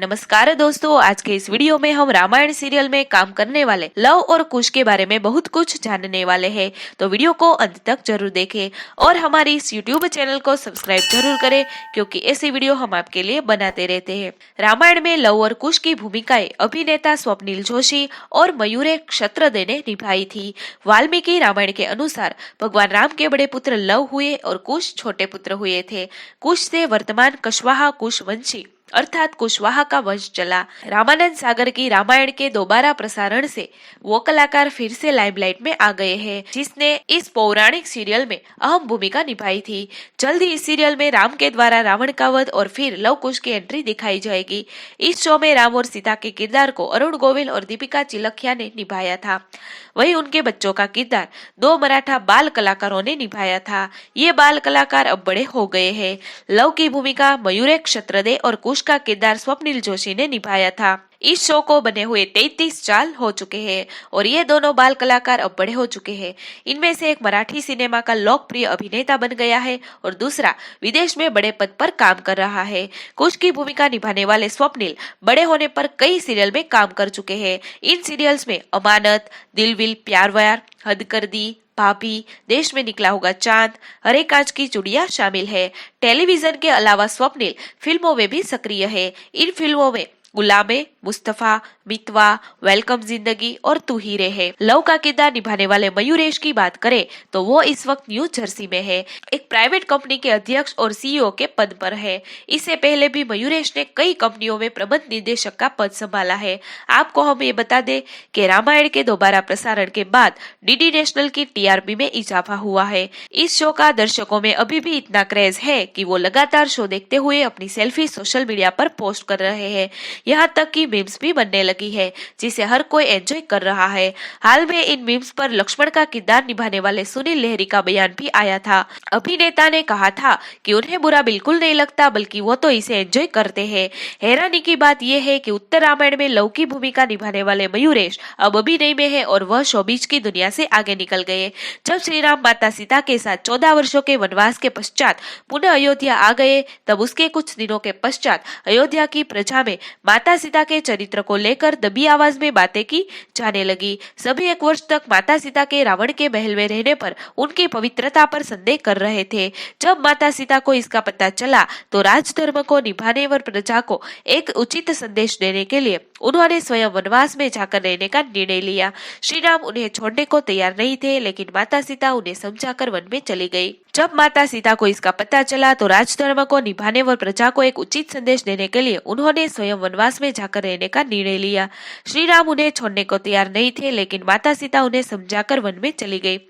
नमस्कार दोस्तों, आज के इस वीडियो में हम रामायण सीरियल में काम करने वाले लव और कुश के बारे में बहुत कुछ जानने वाले हैं। तो वीडियो को अंत तक जरूर देखें और हमारी इस यूट्यूब चैनल को सब्सक्राइब जरूर करें, क्योंकि ऐसी वीडियो हम आपके लिए बनाते रहते हैं। रामायण में लव और कुश की भूमिकाएं अभिनेता स्वप्निल जोशी और मयूरे क्षत्रदे ने निभाई थी। वाल्मीकि रामायण के अनुसार भगवान राम के बड़े पुत्र लव हुए और कुश छोटे पुत्र हुए थे। कुश से वर्तमान कुशवाहा कुशवंशी अर्थात कुशवाहा का वंश चला। रामानंद सागर की रामायण के दोबारा प्रसारण से वो कलाकार फिर से लाइमलाइट में आ गए हैं, जिसने इस पौराणिक सीरियल में अहम भूमिका निभाई थी। जल्द ही इस सीरियल में राम के द्वारा रावण का वध और फिर लव कुश की एंट्री दिखाई जाएगी। इस शो में राम और सीता के किरदार को अरुण गोविल और दीपिका चिलखिया ने निभाया था। वहीं उनके बच्चों का किरदार दो मराठा बाल कलाकारों ने निभाया था। ये बाल कलाकार अब बड़े हो गए हैं। लव की भूमिका मयूरे क्षत्रदे और कुश का किरदार स्वप्निल जोशी ने निभाया था। इस शो को बने हुए 33 साल हो चुके हैं और ये दोनों बाल कलाकार अब बड़े हो चुके हैं। इनमें से एक मराठी सिनेमा का लोकप्रिय अभिनेता बन गया है और दूसरा विदेश में बड़े पद पर काम कर रहा है। कुश की भूमिका निभाने वाले स्वप्निल बड़े होने पर कई सीरियल में काम कर चुके हैं। इन सीरियल्स में अमानत, दिल विल प्यार व्यार, हद कर दी, भाभी, देश में निकला होगा चांद, हरे कांच की चुड़िया शामिल है। टेलीविजन के अलावा स्वप्निल फिल्मों में भी सक्रिय है। इन फिल्मों में गुलामे, मुस्तफा, मितवा, वेलकम जिंदगी और तू ही रहे। लव का किरदार निभाने वाले मयूरेश की बात करें तो वो इस वक्त न्यू जर्सी में है। एक प्राइवेट कंपनी के अध्यक्ष और सीईओ के पद पर है। इससे पहले भी मयूरेश ने कई कंपनियों में प्रबंध निदेशक का पद संभाला है। आपको हम ये बता दें कि रामायण के दोबारा प्रसारण के बाद डीडी नेशनल की टीआरपी में इजाफा हुआ है। इस शो का दर्शकों में अभी भी इतना क्रेज है कि वो लगातार शो देखते हुए अपनी सेल्फी सोशल मीडिया पर पोस्ट कर रहे हैं। यहाँ तक कि मीम्स भी बनने लगी है, जिसे हर कोई एंजॉय कर रहा है। हाल में इन मीम्स पर लक्ष्मण का किरदार निभाने वाले सुनील लहरी का बयान भी आया था। अभिनेता ने कहा था कि उन्हें बुरा बिल्कुल नहीं लगता, बल्कि वो तो इसे एंजॉय करते हैं। हैरानी की बात यह है कि उत्तर रामायण में लव की भूमिका निभाने वाले मयूरेश अब अभिनय में है और वह शोबिज की दुनिया से आगे निकल गए। जब श्री राम माता सीता के साथ 14 वर्षों के वनवास के पश्चात पुनः अयोध्या आ गए, तब उसके कुछ दिनों के पश्चात अयोध्या की प्रजा में माता सीता के चरित्र को लेकर दबी आवाज में बातें की जाने लगी। सभी 1 वर्ष तक माता सीता के रावण के महल में रहने पर उनकी पवित्रता पर संदेह कर रहे थे। जब माता सीता को इसका पता चला तो राजधर्म को निभाने और प्रजा को एक उचित संदेश देने के लिए उन्होंने स्वयं वनवास में जाकर रहने का निर्णय लिया। श्री राम उन्हें छोड़ने को तैयार नहीं थे, लेकिन माता सीता उन्हें समझाकर वन में चली गई। जब माता सीता को इसका पता चला तो राजधर्म को निभाने और प्रजा को एक उचित संदेश देने के लिए उन्होंने स्वयं वनवास में जाकर रहने का निर्णय लिया। श्री राम उन्हें छोड़ने को तैयार नहीं थे, लेकिन माता सीता उन्हें समझाकर वन में चली गई।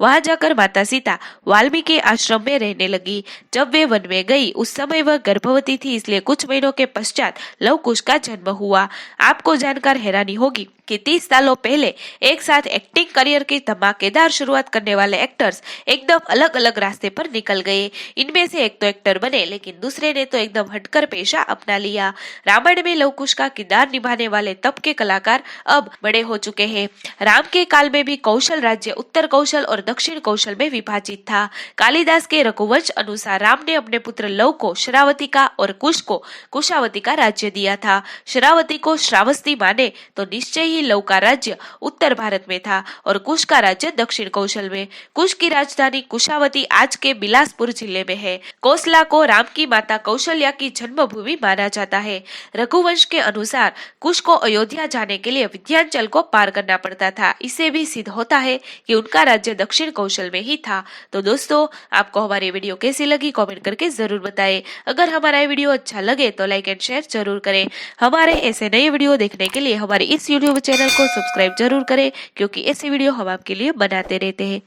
वहां जाकर माता सीता वाल्मीकि आश्रम में रहने लगी। जब वे वन में गई उस समय वह गर्भवती थी, इसलिए कुछ महीनों के पश्चात लव कुश का जन्म हुआ। आपको जानकर हैरानी होगी कि 30 सालों पहले एक साथ एक्टिंग करियर की धमाकेदार शुरुआत करने वाले एक्टर्स एकदम अलग अलग रास्ते पर निकल गए। इनमें से एक तो एक्टर बने, लेकिन दूसरे ने तो एकदम हटकर पेशा अपना लिया। रामायण में लव कुश का किरदार निभाने वाले तब के कलाकार अब बड़े हो चुके हैं। राम के काल में भी कौशल राज्य उत्तर कौशल और दक्षिण कौशल में विभाजित था। कालिदास के रघुवंश अनुसार राम ने अपने पुत्र लव को शरावती का और कुश को कुशावती का राज्य दिया था। शरावती को श्रावस्ती माने तो निश्चय ही लव का राज्य उत्तर भारत में था और कुश का राज्य दक्षिण कौशल में। कुश की राजधानी कुशावती आज के बिलासपुर जिले में है। कौशला को राम की माता कौशल्या की जन्मभूमि माना जाता है। रघुवंश के अनुसार कुश को अयोध्या जाने के लिए विंध्याचल को पार करना पड़ता था। इससे भी सिद्ध होता है कि उनका राज्य दक्षिण कौशल में ही था। तो दोस्तों, आपको हमारी वीडियो कैसी लगी कमेंट करके जरूर बताएं। अगर हमारा वीडियो अच्छा लगे तो लाइक एंड शेयर जरूर करें। हमारे ऐसे नए वीडियो देखने के लिए हमारे इस यूट्यूब चैनल को सब्सक्राइब जरूर करें, क्योंकि ऐसे वीडियो हम आपके लिए बनाते रहते हैं।